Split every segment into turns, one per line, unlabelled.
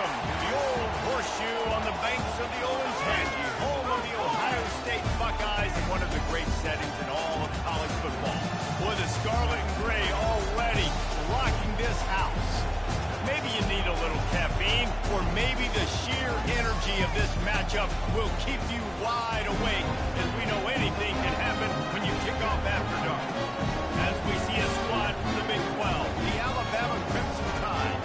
Welcome to the old horseshoe on the banks of the Olentangy, home of the Ohio State Buckeyes and one of the great settings in all of college football. Boy, the scarlet and gray already rocking this house. Maybe you need a little caffeine, or maybe the sheer energy of this matchup will keep you wide awake, as we know anything can happen when you kick off after dark. As we see a squad from the Big 12, the Alabama Crimson Tide,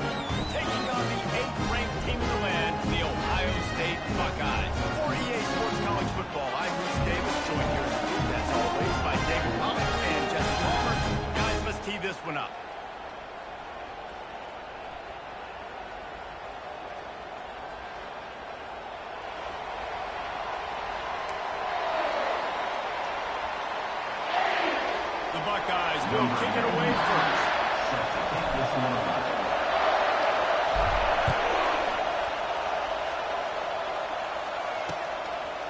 taking on the 8th-ranked team in the land, the Ohio State Buckeyes. For EA Sports College Football, I'm Bruce Davis, joined here as always by David Bama and Jesse Palmer. Guys, let's tee this one up. The Buckeyes will kick it away first.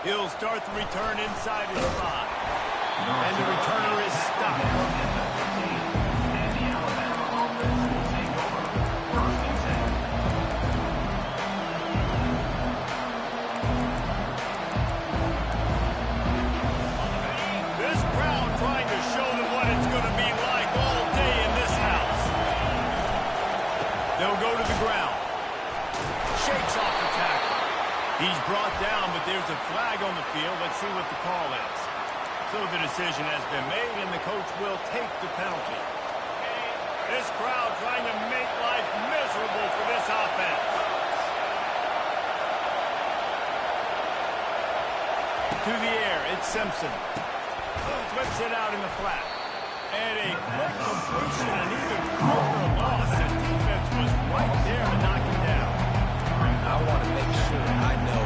He'll start the return inside his 5. And the returner is stopped. This crowd trying to show them what it's going to be like all day in this house. They'll go to the ground. Shakes off the tackle. He's brought down, but there's a flag on the field. Let's see what the call is. So the decision has been made, and the coach will take the penalty. This crowd trying to make life miserable for this offense. To the air, it's Simpson. Flips it out in the flat. And a quick completion, and even quicker loss. The defense was right there to knock him down.
I want to make sure I know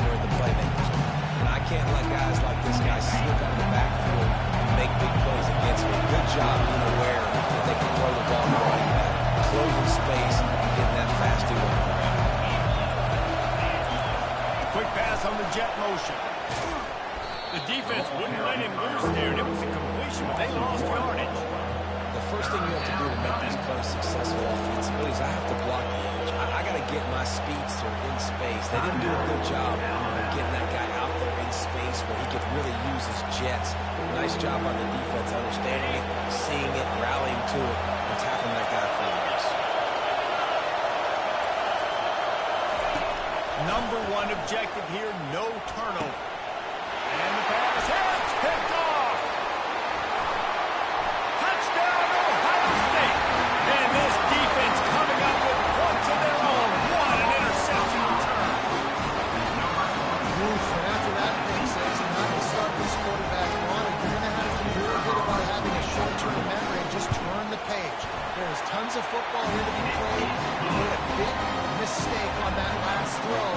where the playmakers are. And I can't let guys like this guy slip out of the backfield and make big plays against me. Good job being aware that they can throw the ball to running back, closing space, and getting that fast to it.
Quick pass on the jet motion. The defense wouldn't let him loose there, and it was a completion, but they lost yardage.
The first thing you have to do to make these plays successful offensively is I have to block the edge. I got to get my speedster in space. They didn't do a good job of getting that guy out there in space where he could really use his jets. Nice job on the defense, understanding it, seeing it, rallying to it, and tackling that guy for a loss.
Number one objective here, no turnover. And the pass, it's picked off. Touchdown, Ohio State. And this defense coming up with points of their own. What an interception return.
Bruce, and after that pick six, and not to start this quarterback on, you're going to have to be real good about having a short-term memory and just turn the page. There's tons of football here to be played. You made a big mistake on that last throw.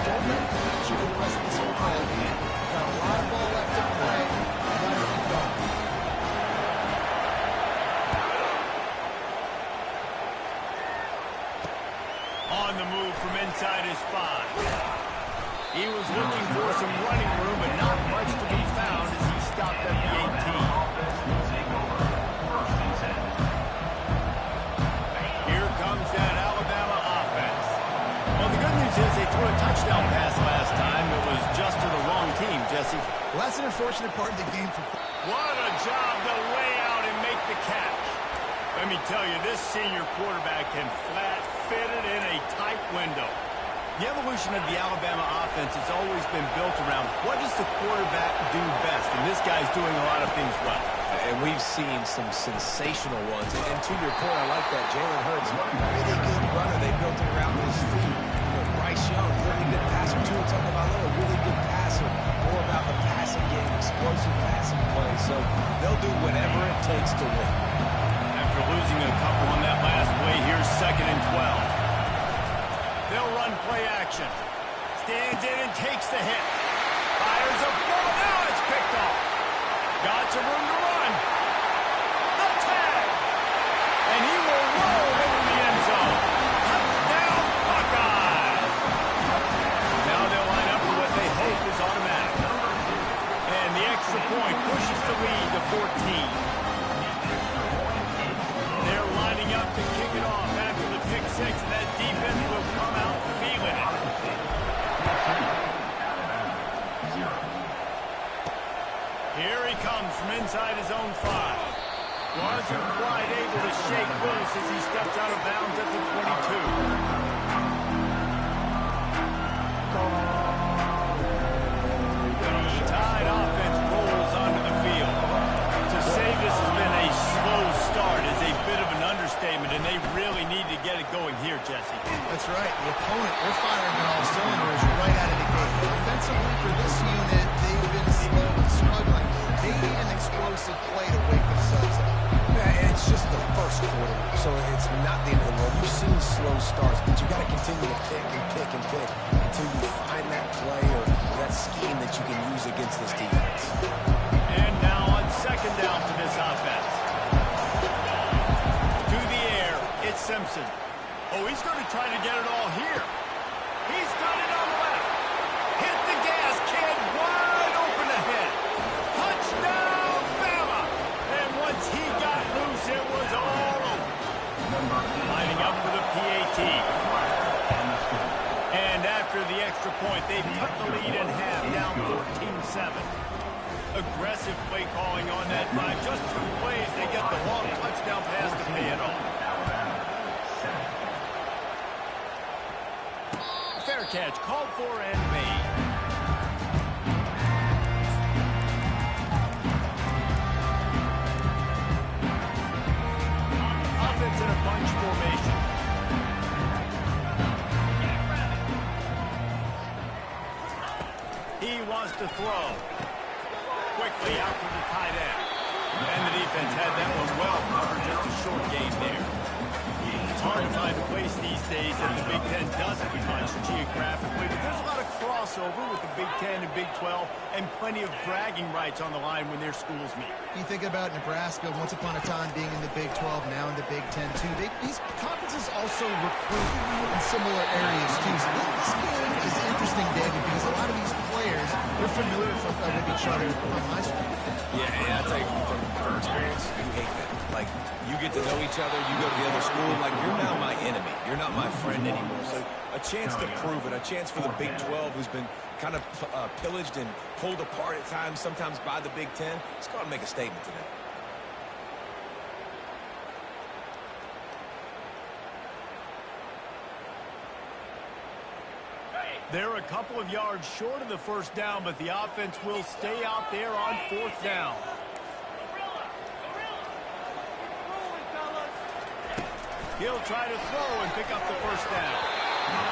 Don't let it catch you for the rest of this football game. Got a lot of ball left to play. You got to keep going.
On the move from inside his 5. He was looking for some running room, but not much to be found as he stopped at the 18. Here comes that Alabama offense. Well, the good news is they threw a touchdown pass last time. It was just to the wrong team, Jesse.
Well, that's an unfortunate part of the game for...
What a job to lay out and make the catch. Let me tell you, this senior quarterback can flat fit it in a tight window. The evolution of the Alabama offense has always been built around what does the quarterback do best, and this guy's doing a lot of things well.
And we've seen some sensational ones. And to your point, I like that. Jalen Hurts, really good runner. They built it around his feet. Bryce Young, really good passer. Tua Tagovailoa, really good passer. More about the passing game, explosive passing plays. So they'll do whatever it takes to win.
After losing a couple on that last play, here's 2nd and 12. They'll run play action. Stands in and takes the hit. Fires a ball. Now it's picked off. Got some room to run. The tag. And he will roll into the end zone. Touchdown, Buckeyes. Now they'll line up for what they hope is automatic. And the extra point pushes the lead to 14. They're lining up to kick it off after the pick six. That defense will come out from inside his own 5. Wasn't quite able to shake loose as he steps out of bounds at the 22. Tide offense rolls onto the field. To say this has been a slow start is a bit of an understatement, and they really need to get it going here, Jesse.
That's right. The opponent, they're firing on all cylinders right out of the gate. Offensively for this unit, they've been slow and struggling. They need an explosive play to wake themselves up.
Yeah, and it's just the first quarter, so it's not the end of the world. You've seen slow starts, but you got to continue to pick and pick and pick until you find that play or that scheme that you can use against this defense.
And now on second down for this offense. To the air, it's Simpson. Oh, he's going to try to get it all here. He's got it on the left. Hit the gas, kid. Wide open ahead. Touchdown, Bama. And once he got loose, it was all over. Lining up for the PAT. And after the extra point, they've cut the lead in half, down 14-7. Aggressive play calling on that drive. Just 2 plays, they get the long touchdown pass to pay it off. Fair catch, called for and made. Offense in a bunch formation. He wants to throw. Quickly out to the tight end. And the defense had that one well covered, just a short game there. It's hard to find a place these days that the Big Ten doesn't touch geographically, but there's a lot of crossover with the Big Ten and Big 12 and plenty of bragging rights on the line when their schools meet.
You think about Nebraska once upon a time being in the Big 12, now in the Big 10 too. These conferences also recruit in similar areas too. So this game is interesting, David, because a lot of these players, they're familiar with each other on high school.
Yeah, and I tell you from experience, you hate that. Like, you get to know each other, you go to the other school, like, you're now my enemy. You're not my friend anymore. So a chance to prove it, a chance for the Big 12, who's been kind of pillaged and pulled apart at times, sometimes by the Big 10. Let's go out and make a statement today.
They're a couple of yards short of the first down, but the offense will stay out there on 4th down. He'll try to throw and pick up the first down.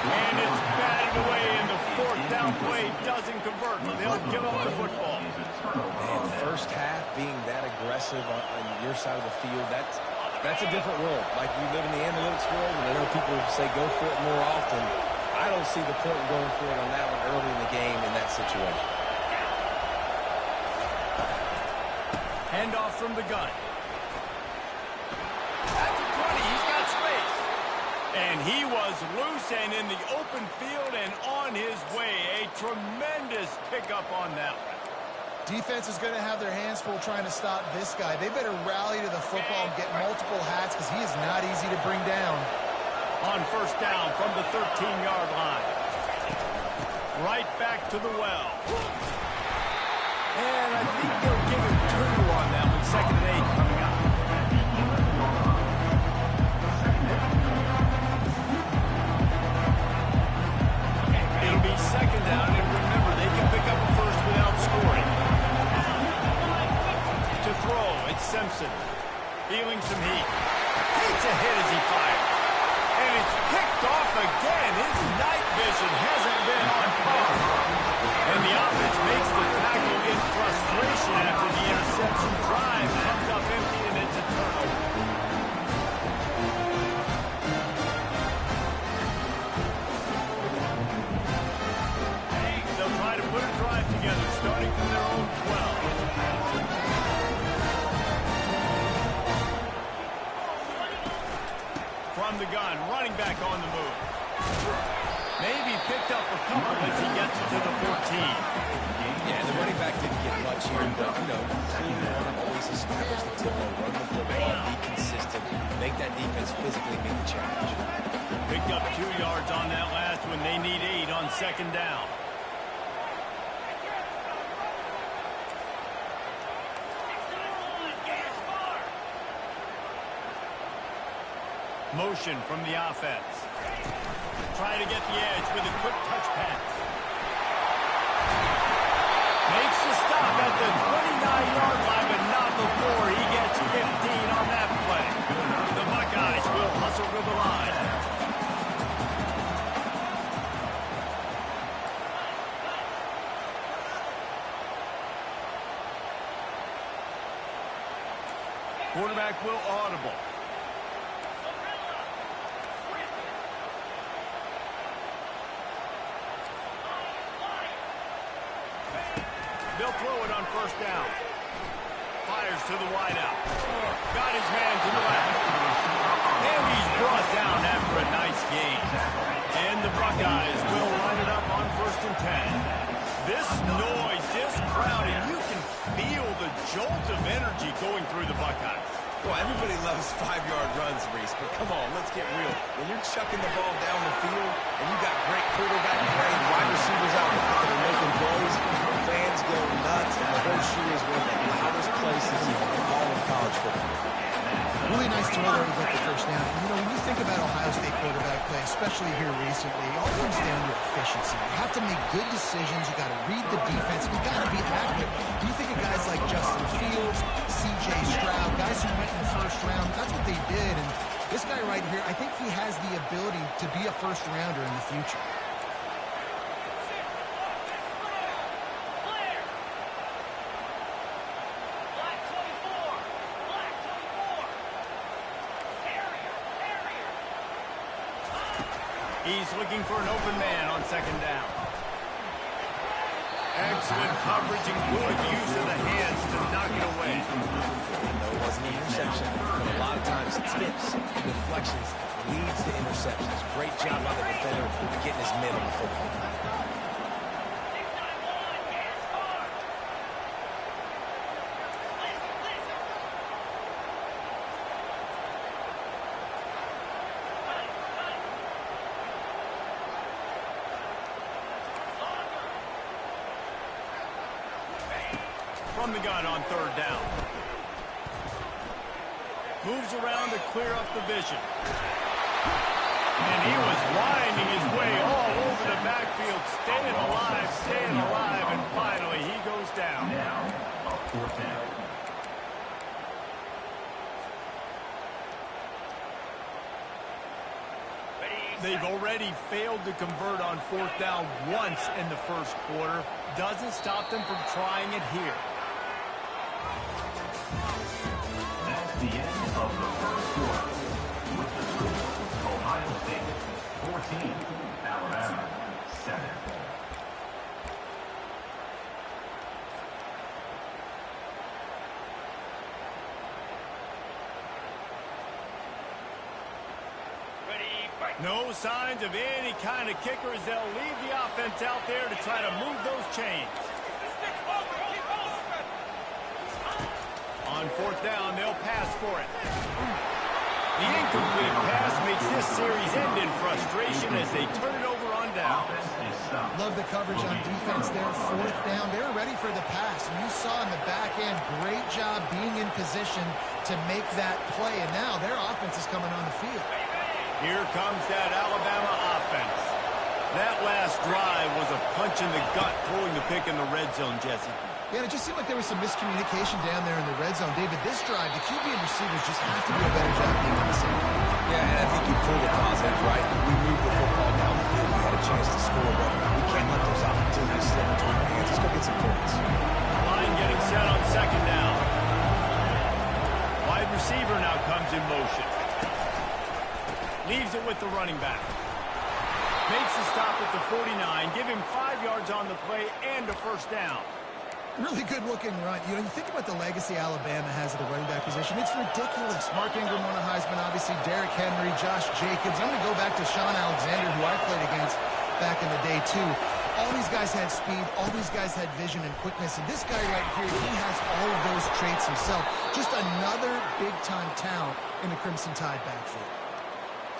And it's batted away, and the 4th down play doesn't convert. They'll give up the football.
Man, first half being that aggressive on your side of the field, that's a different world. Like, you live in the analytics world, and I know people say go for it more often. I don't see the point going for it on that one early in the game in that situation.
Handoff from the gun. At the 20, he's got space. And he was loose and in the open field and on his way. A tremendous pickup on that one.
Defense is going to have their hands full trying to stop this guy. They better rally to the football and get multiple hats because he is not easy to bring down.
On first down from the 13-yard line. Right back to the well. And I think they'll give him 2 on that one. 2nd and 8 coming up. It'll be 2nd down, and remember, they can pick up a first without scoring. To throw, it's Simpson. Feeling some heat. Takes a hit as he fires. And it's picked off again. His night vision hasn't been on par. And the offense makes the tackle in frustration after the interception. Drive comes up empty, and it's a turnover. They'll try to put a drive together, starting from their own 12. From the gun, running back on the move. Maybe picked up a couple as he gets to the 14.
Yeah, the running back didn't get much here, but, you know, always establish the tempo, run the football, be consistent, make that defense physically meet the challenge.
Picked up 2 yards on that last one. They need 8 on 2nd down. Motion from the offense. Trying to get the edge with a quick touch pass. Makes the stop at the 29-yard line, but not before he gets 15 on that play. The Buckeyes will hustle to the line. Quarterback will audible. They'll throw it on first down. Fires to the wideout. Got his man to the left. And he's brought down after a nice gain. And the Buckeyes will line it up on 1st and 10. This noise, this crowd, and you can feel the jolt of energy going through the Buckeyes.
Well, everybody loves 5-yard runs, Reese, but come on, let's get real. When you're chucking the ball down the field and you got great quarterback play, wide receivers out there that are making plays, fans go nuts, and the whole shoe is one of the loudest places in all of college football.
Really nice throw there to get the first down. You know, when you think about Ohio State quarterback play, especially here recently, it all comes down to efficiency. You have to make good decisions. You got to read the defense. You got to be accurate. You think of guys like Justin Fields, C.J. Stroud, guys who went in the first round. That's what they did. And this guy right here, I think he has the ability to be a first rounder in the future.
He's looking for an open man on 2nd down. Excellent coverage and good use of the hands to knock it away.
No, it wasn't an interception, but a lot of times tips and deflections leads to interceptions. Great job by the defender getting his middle of the football.
From the gun on 3rd down. Moves around to clear up the vision. And he was winding his way all over the backfield, staying alive, and finally he goes down.
Now, a 4th down.
They've already failed to convert on 4th down once in the first quarter. Doesn't stop them from trying it here.
That's the end of the first quarter. With the score, Ohio State 14, Alabama 7.
No signs of any kind of kicker as they'll leave the offense out there to try to move those chains. On 4th down, they'll pass for it. The incomplete pass makes this series end in frustration as they turn it over on down.
Love the coverage on defense there. 4th down, they're ready for the pass. And you saw in the back end, great job being in position to make that play. And now their offense is coming on the field.
Here comes that Alabama offense. That last drive was a punch in the gut, throwing the pick in the red zone, Jesse.
Yeah, it just seemed like there was some miscommunication down there in the red zone. David, this drive, the QB and receivers just have to do a better job being on the same page.
Yeah, and I think you pulled the positive, right? We moved the football down the field. We had a chance to score, but we can't let those opportunities slip between our hands. Let's go get some points.
Line getting set on 2nd down. Wide receiver now comes in motion. Leaves it with the running back. Makes the stop at the 49. Give him 5 yards on the play and a first down.
Really good-looking run. You know, you think about the legacy Alabama has at the running back position. It's ridiculous. Mark Ingram won a Heisman, obviously Derrick Henry, Josh Jacobs. I'm going to go back to Sean Alexander, who I played against back in the day, too. All these guys had speed. All these guys had vision and quickness. And this guy right here, he has all of those traits himself. Just another big-time talent in the Crimson Tide backfield.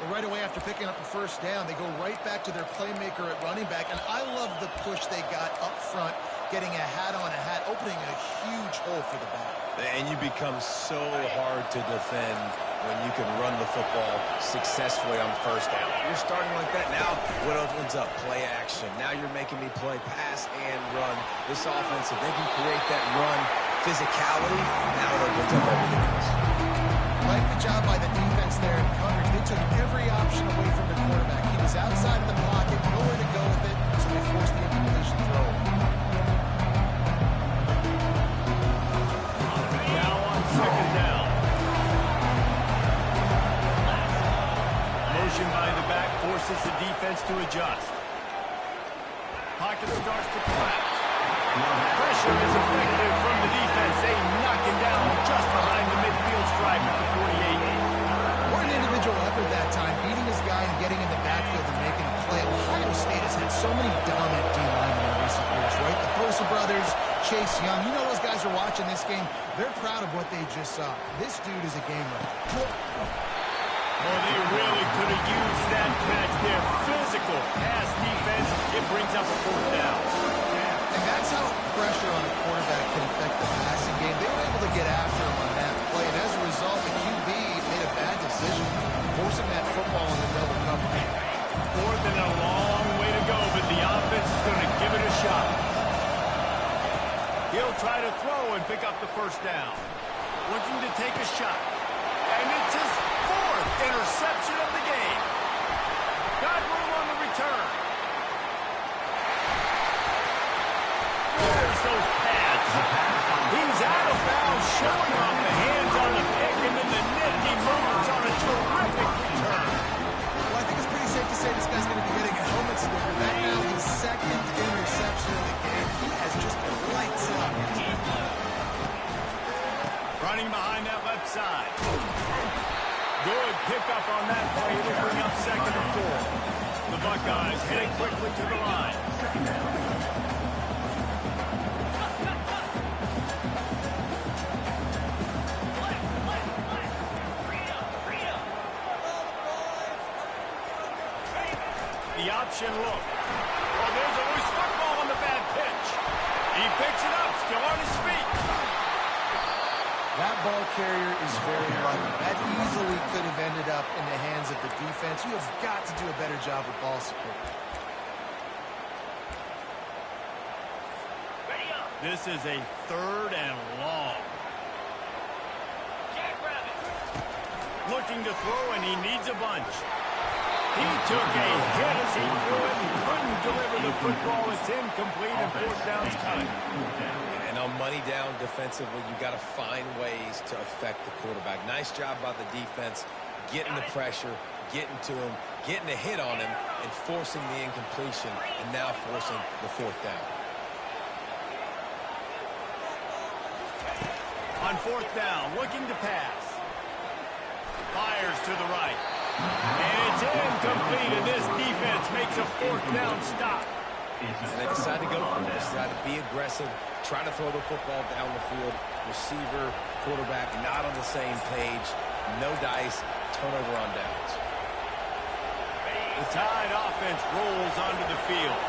Well, right away after picking up the first down, they go right back to their playmaker at running back. And I love the push they got up front, getting a hat on a hat, opening a huge hole for the back.
And you become so hard to defend when you can run the football successfully on first down. You're starting like that. Now, what opens up? Play action. Now you're making me play pass and run. This offense, if they can create that run physicality, now it opens up everything else.
Like the job by the defense there in coverage. They took every option away from the quarterback. He was outside of the pocket, nowhere to go with it, so they forced the incompletion throw.
Now on second down. Motion by the back forces the defense to adjust. Pocket starts to collapse. Pressure is effective from the defense. They knock him down just behind the midfield stripe at the 48.
What an individual effort that time, beating his guy and getting in the backfield and making a play. Ohio State has had so many dominant D-linemen in recent years, right? The Bosa brothers, Chase Young, you know those guys are watching this game. They're proud of what they just saw. This dude is a game winner.
Well, they really could have used that catch there. Physical pass defense. It brings up a fourth down.
And that's how pressure on a quarterback can affect the passing game. They were able to get after him on that play, and as a result, the QB made a bad decision, forcing that football in the middle of coverage.
Fourth and a long way to go, but the offense is going to give it a shot. He'll try to throw and pick up the first down. Looking to take a shot. And it's his fourth interception of the game. Got room on the return. There's those pads. He's out of bounds, showing off the hands on the pick, and then the nifty moves on a terrific return.
Well, I think it's pretty safe to say this guy's going to be getting a helmet sticker. That now his second interception of the game. He has just been lights out.
Running behind that left side. Good pickup on that play. It'll bring up second and 4. The Buckeyes heading quickly to the line. The option look. Oh, there's a loose football on the bad pitch. He picks it up, still on his feet.
That ball carrier is very lucky. That easily could have ended up in the hands of the defense. You have got to do a better job with ball support.
This is a third and long. Looking to throw, and he needs a bunch. He took a hit as he threw it and couldn't deliver the football. It's incomplete and fourth down's coming.
And on money down defensively, you got to find ways to affect the quarterback. Nice job by the defense, getting the pressure, getting to him, getting a hit on him, and forcing the incompletion, and now forcing the fourth down.
On fourth down, looking to pass. Fires to the right. And it's incomplete, and this defense makes a fourth down stop.
And they decide to go for it. They decide to be aggressive, try to throw the football down the field. Receiver, quarterback, not on the same page. No dice, turnover on downs.
The Tide offense rolls onto the field.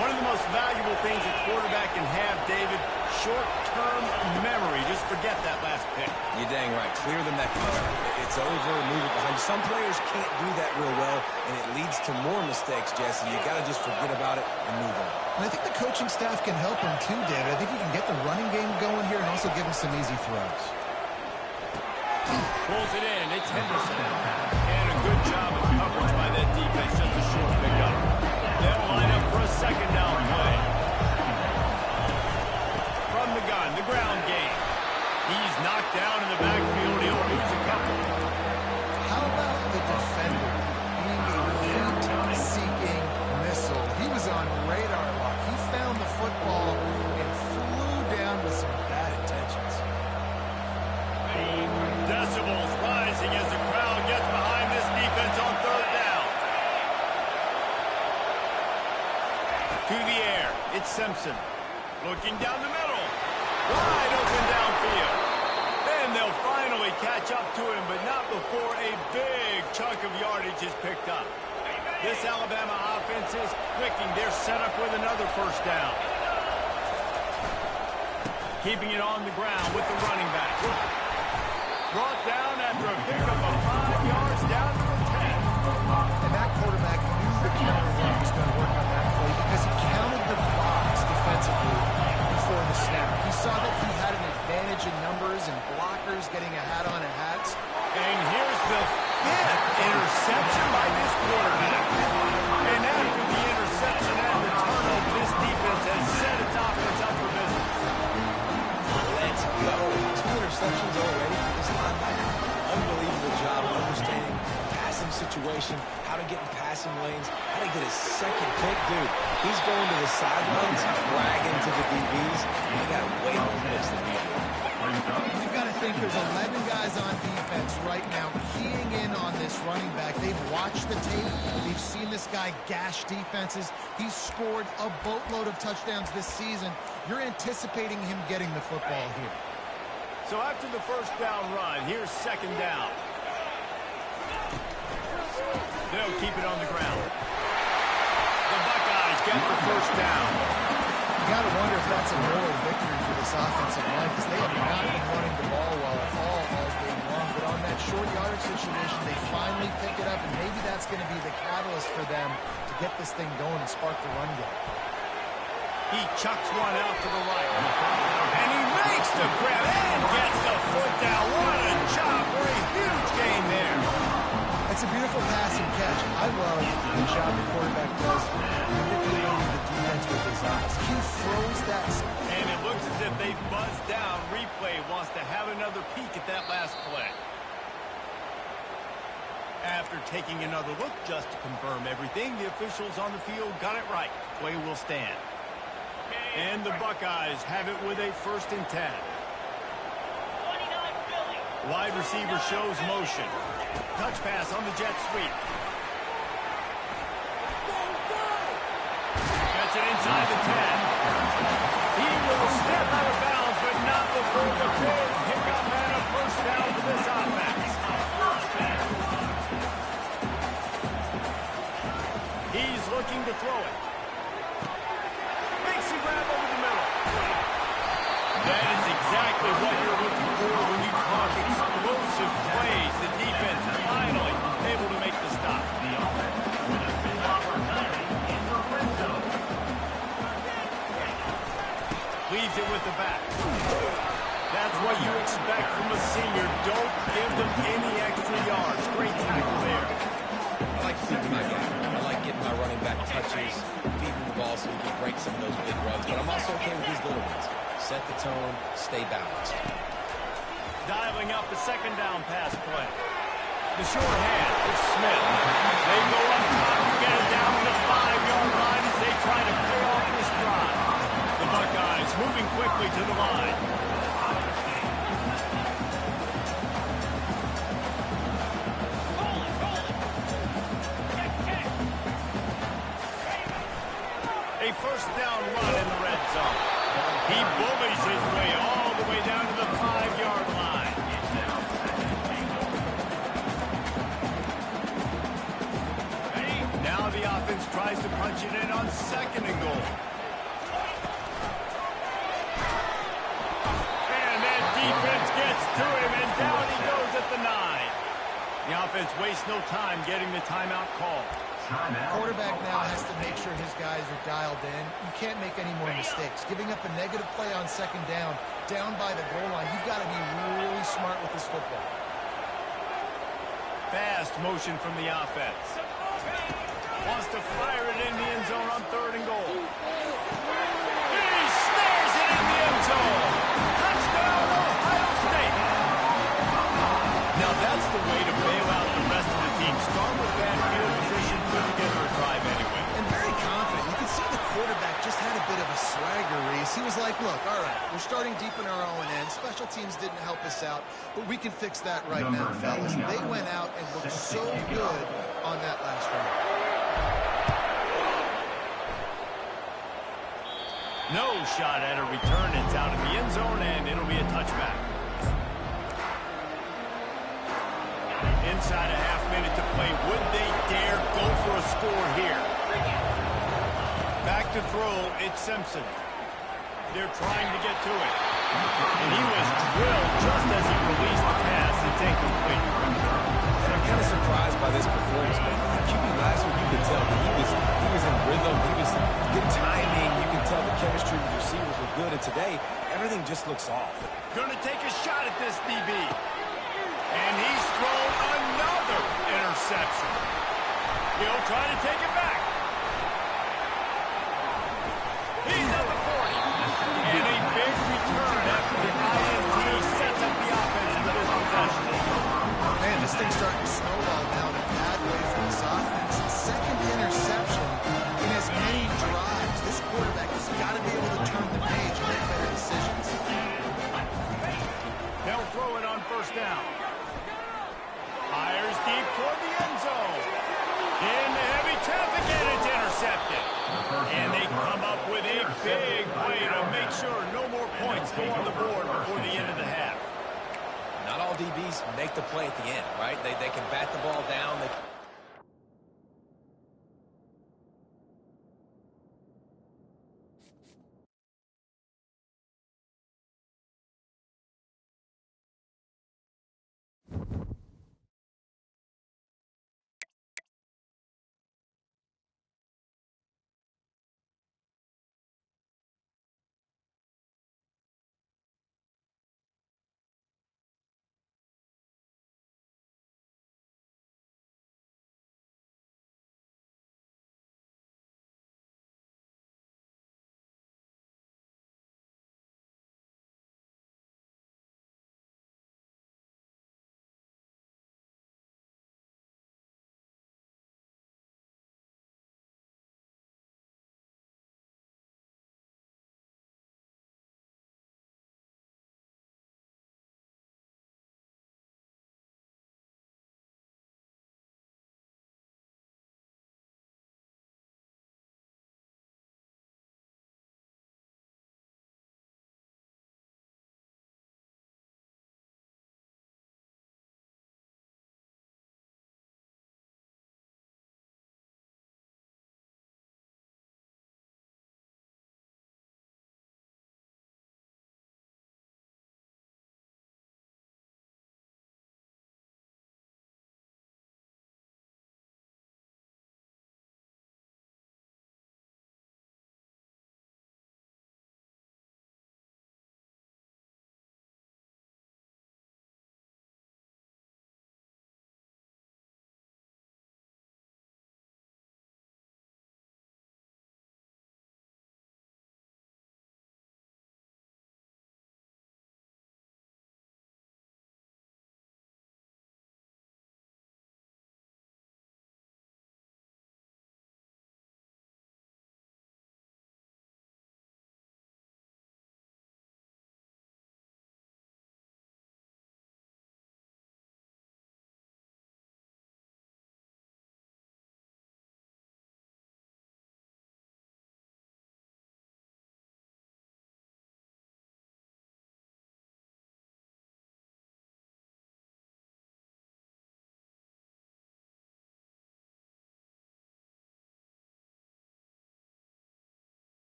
One of the most valuable things a quarterback can have, David, short-term memory. Just forget that last pick.
You're dang right. Clear the neck. It's over. Move it behind. Some players can't do that real well, and it leads to more mistakes, Jesse. You got to just forget about it and move on.
And I think the coaching staff can help him too, David. I think he can get the running game going here and also give him some easy throws.
Pulls it in. It's Henderson. And a good job of coverage by that defense. Just a short pickup. They'll line up for a second down play. From the gun, the ground game. He's knocked down in the backfield. He'll lose a couple.
How about the defender being a heat-seeking missile? He was on radar lock. He found the football and flew down with some bad intentions.
Decibels rising as the crowd gets behind this defense on third down. To the air, it's Simpson. Looking down the middle. Wide open downfield. Then they'll finally catch up to him, but not before a big chunk of yardage is picked up. This Alabama offense is clicking. They're set up with another first down. Keeping it on the ground with the running back. Brought down at extra pickup of 5 yards down to the 10.
And that quarterback knew the counter run was going to work on that play because he counted the box defensively before the snap. He saw that he had an advantage in numbers and blockers getting a hat on and hats.
And here's the 5th interception by this quarterback. And after the interception and the turnover, this defense has set its offense up for business.
Let's go. 2 interceptions already for this linebacker. Unbelievable job of understanding the passing situation, how to get in passing lanes, how to get his second pick. Dude, he's going to the sidelines, bragging to the DBs. He got way more picks than me.
You've got to think there's 11 guys on defense right now keying in on this running back. They've watched the tape. They've seen this guy gash defenses. He's scored a boatload of touchdowns this season. You're anticipating him getting the football here.
So after the first down run, here's second down. They'll keep it on the ground. The Buckeyes get the first down.
You got to wonder if that's a moral victory for this offensive line because they have not been running the ball well at all game long. But on that short yardage situation, they finally pick it up, and maybe that's going to be the catalyst for them to get this thing going and spark the run game.
He chucks one out to the right. And he makes the grab and gets the foot down. What a job for a huge gain there.
It's a beautiful pass and catch. I love the job the quarterback does manipulating the defense with his eyes. He throws that.
And it looks as if they buzzed down. Replay wants to have another peek at that last play. After taking another look just to confirm everything, the officials on the field got it right. Play will stand. And the Buckeyes have it with a 1st and 10. Wide receiver shows motion. Touch pass on the jet sweep. Gets it inside the 10. He will step out of bounds, but not before the big pickup and a first down for this offense. He's looking to throw it. Makes a grab over the middle. That is exactly what you're looking for when you talk explosive plays. The defense finally able to make the stop.
The offense with a big opportunity in the red zone.
Leaves it with the back. That's what you expect from a senior. Don't give them any extra yards. Great tackle there.
I like feeding my guy. I like getting my running back touches, feeding the ball so he can break some of those big runs. But I'm also okay with these little ones. Set the tone, stay balanced.
Dialing up the second down pass play. The short hand for Smith. They go up top to get it down to the 5-yard line as they try to pay off this drive. The Buckeyes moving quickly to the line. A first down run in the red zone. He bullies his way all the way down to the 5-yard line. Now the offense tries to punch it in on 2nd and goal. And that defense gets to him, and down he goes at the 9. The offense wastes no time getting the timeout call.
Quarterback now has to make sure his guys are dialed in. You can't make any more mistakes. Giving up a negative play on 2nd down by the goal line, you've got to be really smart with this football.
Fast motion from the offense. Wants to fire it in the end zone on 3rd and goal. He snares it in the end zone. Touchdown, Ohio State. Now that's the way to bail out the rest of the team. Start with bad field position, put together a drive anyway.
And very confident. You can see the quarterback just had a bit of a swagger, Reese. He was like, look, all right, we're starting deep in our own end. Special teams didn't help us out, but we can fix that right now, fellas. They went out and looked so good on that last run.
No shot at a return. It's out of the end zone, and it'll be a touchback. Inside a half minute to play. Would they dare go for a score here? Back to throw, it's Simpson. They're trying to get to it. And he was drilled just as he released the pass. It's incomplete.
And I'm kind of surprised by this performance, man. QB last week, you could tell that he was in rhythm. He was good timing. You can tell the chemistry with receivers were good. And today, everything just looks off.
Going to take a shot at this DB. And he's thrown another interception. He'll try to take it back. He's at the 40. And a big return after the INT sets up the offense into this possession.
Man, this thing's starting to snowball now in a bad way for this offense. Second interception in as many drives. This quarterback has got to be able to turn the page and make better decisions.
They'll throw it on first down. Fires deep toward the end zone. Into heavy traffic, and it's intercepted. And they come up with a big play to make sure no more points go on the board before the end of the half.
Not all DBs make the play at the end, right? They can bat the ball down. They